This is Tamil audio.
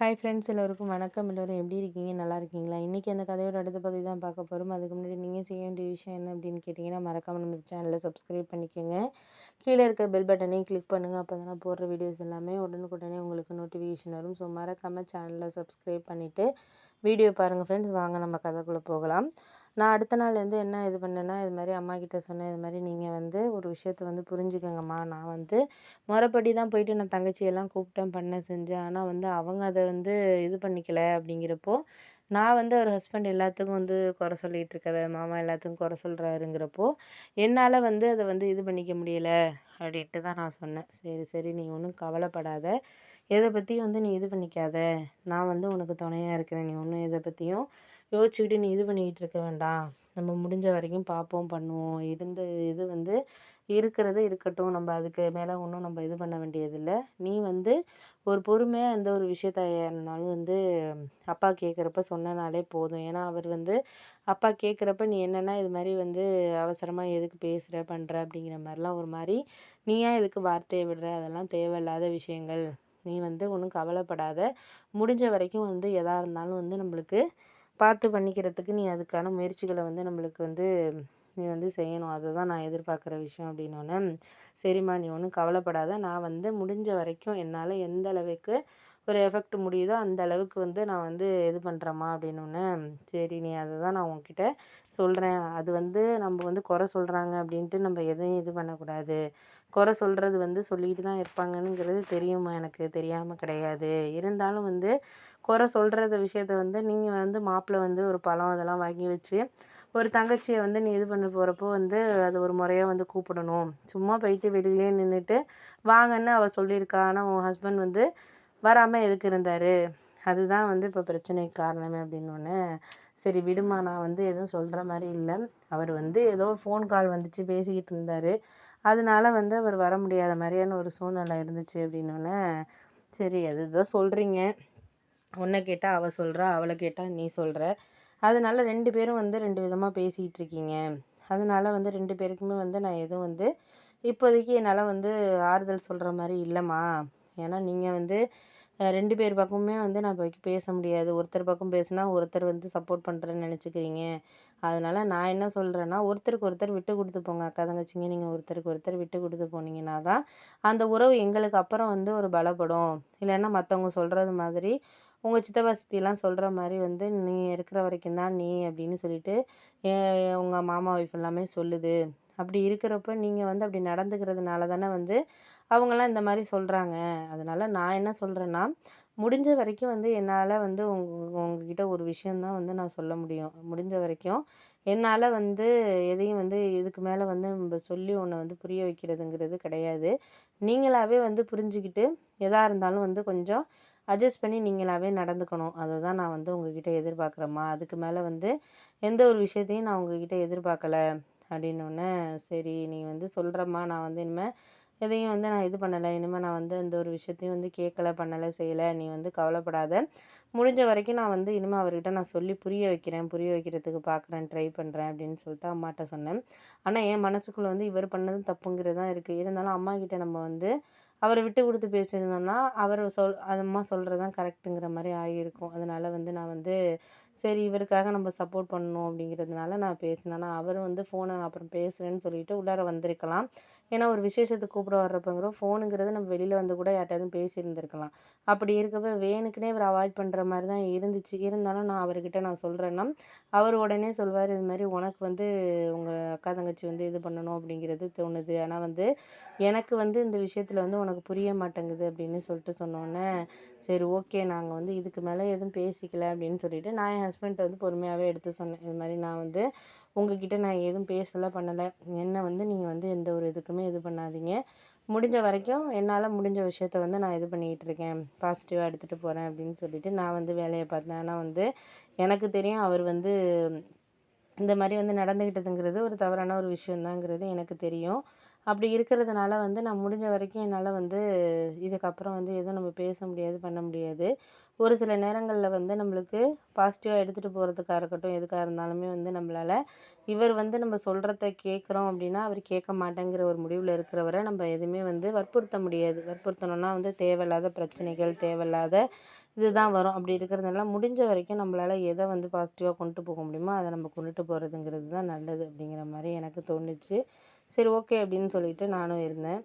ஹாய் ஃப்ரெண்ட்ஸ், எல்லோருக்கும் வணக்கம். எல்லோரும் எப்படி இருக்கீங்க? நல்லா இருக்கீங்களா? இன்றைக்கி அந்த கதையோட அடுத்த பகுதி தான் பார்க்க போகிறோம். அதுக்கு முன்னாடி நீங்கள் செய்ய வேண்டிய விஷயம் என்ன அப்படின்னு கேட்டிங்கன்னா, மறக்காமல் நம்ம சேனலை சப்ஸ்கிரைப் பண்ணிக்கோங்க. கீழே இருக்க பெல் பட்டனையும் கிளிக் பண்ணுங்கள். அப்போ தான் நான் போடுற வீடியோஸ் எல்லாமே உடனுக்குடனே உங்களுக்கு நோட்டிஃபிகேஷன் வரும். ஸோ மறக்காமல் சேனலை சப்ஸ்கிரைப் பண்ணிவிட்டு வீடியோ பாருங்கள் ஃப்ரெண்ட்ஸ். வாங்க நம்ம கதைக்குள்ளே போகலாம். நான் அடுத்த நாள் என்ன இது பண்ணேன்னா, இது மாதிரி அம்மாக்கிட்ட சொன்னேன். இது மாதிரி நீங்கள் ஒரு விஷயத்த புரிஞ்சுக்கங்கம்மா. நான் முறைப்படி தான் போயிட்டு நான் தங்கச்சியெல்லாம் கூப்பிட்டேன், பண்ணேன், செஞ்சேன். ஆனால் அவங்க அதை இது பண்ணிக்கல அப்படிங்கிறப்போ, நான் அவர் ஹஸ்பண்ட் எல்லாத்துக்கும் குறை சொல்லிகிட்டு இருக்காரு, மாமா எல்லாத்துக்கும் குறை சொல்கிறாருங்கிறப்போ, என்னால் அதை இது பண்ணிக்க முடியல அப்படின்ட்டு தான் நான் சொன்னேன். சரி சரி, நீ ஒன்றும் கவலைப்படாத, எதை பற்றியும் நீ இது பண்ணிக்காத, நான் உனக்கு துணையாக இருக்கிறேன், நீ ஒன்றும் எதை பற்றியும் யோசிச்சுக்கிட்டு நீ இது பண்ணிக்கிட்டு இருக்க வேண்டாம், நம்ம முடிஞ்ச வரைக்கும் பார்ப்போம், பண்ணுவோம், இருந்த இது இருக்கிறது இருக்கட்டும், நம்ம அதுக்கு மேலே ஒன்றும் நம்ம இது பண்ண வேண்டியதில்லை. நீ ஒரு பொறுமையாக எந்த ஒரு விஷயத்த இருந்தாலும் அப்பா கேட்குறப்ப சொன்னனாலே போதும். ஏன்னா அவர் அப்பா கேட்குறப்ப நீ என்னென்னா இது மாதிரி அவசரமாக எதுக்கு பேசுகிற பண்ணுற அப்படிங்கிற மாதிரிலாம் ஒரு மாதிரி, நீ ஏன் இதுக்கு வார்த்தையை விடுற, அதெல்லாம் தேவையில்லாத விஷயங்கள், நீ ஒன்றும் கவலைப்படாத, முடிஞ்ச வரைக்கும் எதாக இருந்தாலும் நம்மளுக்கு பார்த்து பண்ணிக்கிறதுக்கு நீ அதுக்கான முயற்சிகளை நம்மளுக்கு நீ செய்யணும். அதுதான் நான் எதிர்பார்க்குற விஷயம் அப்படின்னோடனே, சரிம்மா நீ ஒன்றும் கவலைப்படாத, நான் முடிஞ்ச வரைக்கும் என்னால் எந்த அளவுக்கு ஒரு எஃபெக்ட் முடியுதோ அந்த அளவுக்கு நான் இது பண்ணுறேம்மா அப்படின்னோடனே, சரி நீ அதை தான் நான் உன்கிட்ட சொல்கிறேன். அது நம்ம குறை சொல்கிறாங்க அப்படின்ட்டு நம்ம எதையும் இது பண்ணக்கூடாது. குறை சொல்கிறது சொல்லிக்கிட்டு தான் இருப்பாங்கங்கிறது தெரியுமா, எனக்கு தெரியாமல் கிடையாது. இருந்தாலும் குறை சொல்கிறத விஷயத்த நீங்கள் மாப்பிள்ளை ஒரு பழம் அதெல்லாம் வாங்கி வச்சு ஒரு தங்கச்சியை நீ இது பண்ண போகிறப்போ அது ஒரு முறையாக கூப்பிடணும். சும்மா போயிட்டு வெளியிலே நின்றுட்டு வாங்கன்னு அவள் சொல்லியிருக்கா. ஆனால் உன் ஹஸ்பண்ட் வராமல் எதுக்கு இருந்தார், அதுதான் இப்போ பிரச்சனைக்கு காரணமே அப்படின்னோடனே, சரி விடுமா, நான் எதுவும் சொல்கிற மாதிரி இல்லை. அவர் ஏதோ ஃபோன் கால் வந்துச்சு, பேசிக்கிட்டு இருந்தார், அதனால அவர் வர முடியாத மாதிரியான ஒரு சூழ்நிலை இருந்துச்சு அப்படின்னோடனே, சரி அதுதான் சொல்கிறீங்க, உன்னை கேட்டால் அவள் சொல்கிறா, அவளை கேட்டால் நீ சொல்கிற, அதனால 2 பேரும் 2 விதமாக பேசிகிட்டு இருக்கீங்க. அதனால 2 பேருக்குமே நான் எதுவும் இப்போதைக்கு என்னால் ஆறுதல் சொல்கிற மாதிரி இல்லைம்மா. ஏன்னா நீங்கள் 2 பேர் பக்கமுமே நான் இப்போதைக்கு பேச முடியாது. ஒருத்தர் பக்கம் பேசுனா ஒருத்தர் சப்போர்ட் பண்ணுறேன்னு நினச்சிக்கிறீங்க. அதனால் நான் என்ன சொல்கிறேன்னா, ஒருத்தருக்கு ஒருத்தர் விட்டு கொடுத்து போங்க. அக்கா தங்கச்சிங்க நீங்கள் ஒருத்தருக்கு ஒருத்தர் விட்டு கொடுத்து போனீங்கன்னா தான் அந்த உறவு எங்களுக்கு அப்புறம் ஒரு பலப்படும். இல்லைன்னா மற்றவங்க சொல்கிறது மாதிரி உங்கள் சித்தப்பா சித்திலாம் சொல்கிற மாதிரி நீ இருக்கிற வரைக்கும் தான் நீ அப்படின்னு சொல்லிட்டு உங்கள் மாமா ஒய்ஃப் எல்லாமே சொல்லுது. அப்படி இருக்கிறப்ப நீங்கள் அப்படி நடந்துக்கிறதுனால தானே அவங்களாம் இந்த மாதிரி சொல்கிறாங்க. அதனால் நான் என்ன சொல்கிறேன்னா, முடிஞ்ச வரைக்கும் என்னால் உங்ககிட்ட ஒரு விஷயந்தான் நான் சொல்ல முடியும். முடிஞ்ச வரைக்கும் என்னால் எதையும் இதுக்கு மேலே நம்ம சொல்லி உன்னை புரிய வைக்கிறதுங்கிறது கிடையாது. நீங்களாகவே புரிஞ்சுக்கிட்டு எதாக இருந்தாலும் கொஞ்சம் அட்ஜஸ்ட் பண்ணி நீங்களாகவே நடந்துக்கணும். அதை தான் நான் உங்ககிட்ட எதிர்பார்க்குறேம்மா. அதுக்கு மேலே எந்த ஒரு விஷயத்தையும் நான் உங்ககிட்ட எதிர்பார்க்கல அப்படின்னோடனே, சரி நீ சொல்கிறம்மா, நான் இனிமேல் எதையும் நான் இது பண்ணலை, இனிமேல் நான் எந்த ஒரு விஷயத்தையும் கேட்கல, பண்ணலை, செய்யலை, நீ கவலைப்படாத, முடிஞ்ச வரைக்கும் நான் இனிமேல் அவர்கிட்ட நான் சொல்லி புரிய வைக்கிறேன், புரிய வைக்கிறதுக்கு பார்க்குறேன், ட்ரை பண்ணுறேன் அப்படின்னு சொல்லிட்டு அம்மாட்ட சொன்னேன். ஆனால் என் மனசுக்குள்ளே இவர் பண்ணதும் தப்புங்கிறது தான் இருக்குது. இருந்தாலும் அம்மாக்கிட்ட நம்ம அவரை விட்டு கொடுத்து பேசியிருந்தோம்னா அவர் அம்மா சொல்கிறது தான் கரெக்ட்டுங்கிற மாதிரி ஆகியிருக்கும். அதனால் நான் சரி இவருக்காக நம்ம சப்போர்ட் பண்ணணும் அப்படிங்கிறதுனால நான் பேசினேன். ஆனால் அவர் ஃபோனை நான் அப்புறம் பேசுகிறேன்னு சொல்லிட்டு உள்ளார வந்திருக்கலாம். ஏன்னா ஒரு விசேஷத்துக்கு கூப்பிட வர்றப்பங்கிற ஃபோனுங்கிறது நம்ம வெளியில் கூட யார்ட்டையாவது பேசியிருந்திருக்கலாம். அப்படி இருக்கப்ப வேணுக்குனே இவர் அவாய்ட் பண்ணுற மாதிரி தான் இருந்துச்சு. இருந்தாலும் நான் அவர்கிட்ட நான் சொல்கிறேன்னா, அவர் உடனே சொல்வார், இது மாதிரி உனக்கு உங்கள் அக்கா தங்கச்சி இது பண்ணணும் அப்படிங்கிறது தோணுது. ஆனால் எனக்கு இந்த விஷயத்தில் உனக்கு புரிய மாட்டேங்குது அப்படின்னு சொல்லிட்டு சொன்னோன்னே, சரி ஓகே, நாங்கள் இதுக்கு மேலே எதுவும் பேசிக்கல அப்படின்னு சொல்லிட்டு நான் என் ஹஸ்பண்ட்ட பொறுமையாகவே எடுத்து சொன்னேன். இது மாதிரி நான் உங்ககிட்ட நான் எதுவும் பேசலை, பண்ணலை, என்ன நீங்கள் எந்த ஒரு இதுக்குமே இது பண்ணாதீங்க, முடிஞ்ச வரைக்கும் என்னால் முடிஞ்ச விஷயத்த நான் இது பண்ணிக்கிட்டு இருக்கேன், பாசிட்டிவாக எடுத்துகிட்டு போகிறேன் அப்படின்னு சொல்லிட்டு நான் வேலையை பார்த்தேன். ஆனால் எனக்கு தெரியும் அவர் இந்த மாதிரி நடந்துக்கிட்டதுங்கிறது ஒரு தவறான ஒரு விஷயந்தாங்கிறது எனக்கு தெரியும். அப்படி இருக்கிறதுனால வந்து நான் முடிஞ்ச வரைக்கும் என்னால் வந்து இதுக்கப்புறம் வந்து எதுவும் நம்ம பேச முடியாது, பண்ண முடியாது. ஒரு சில நேரங்கள்ல வந்து நம்மளுக்கு பாசிட்டிவா எடுத்துகிட்டு போகிறதுக்கா இருக்கட்டும், எதுக்கா இருந்தாலுமே வந்து நம்மளால இவர் வந்து நம்ம சொல்றத கேட்குறோம் அப்படின்னா, அவர் கேட்க மாட்டேங்கிற ஒரு முடிவுல இருக்கிறவரை நம்ம எதுவுமே வந்து வற்புறுத்த முடியாது. வற்புறுத்தணும்னா வந்து தேவையில்லாத பிரச்சனைகள், தேவையில்லாத இதுதான் வரும். அப்படி இருக்கிறதுனால முடிஞ்ச வரைக்கும் நம்மளால எத வந்து பாசிட்டிவா கொண்டுட்டு போக முடியுமோ, அத நம்ம கொண்டுட்டு போறதுங்கிறது தான் நல்லது அப்படிங்கிற மாரி எனக்கு தோணுச்சு. சரி ஓகே அப்படின்னு சொல்லிட்டு நானும் இருந்தேன்.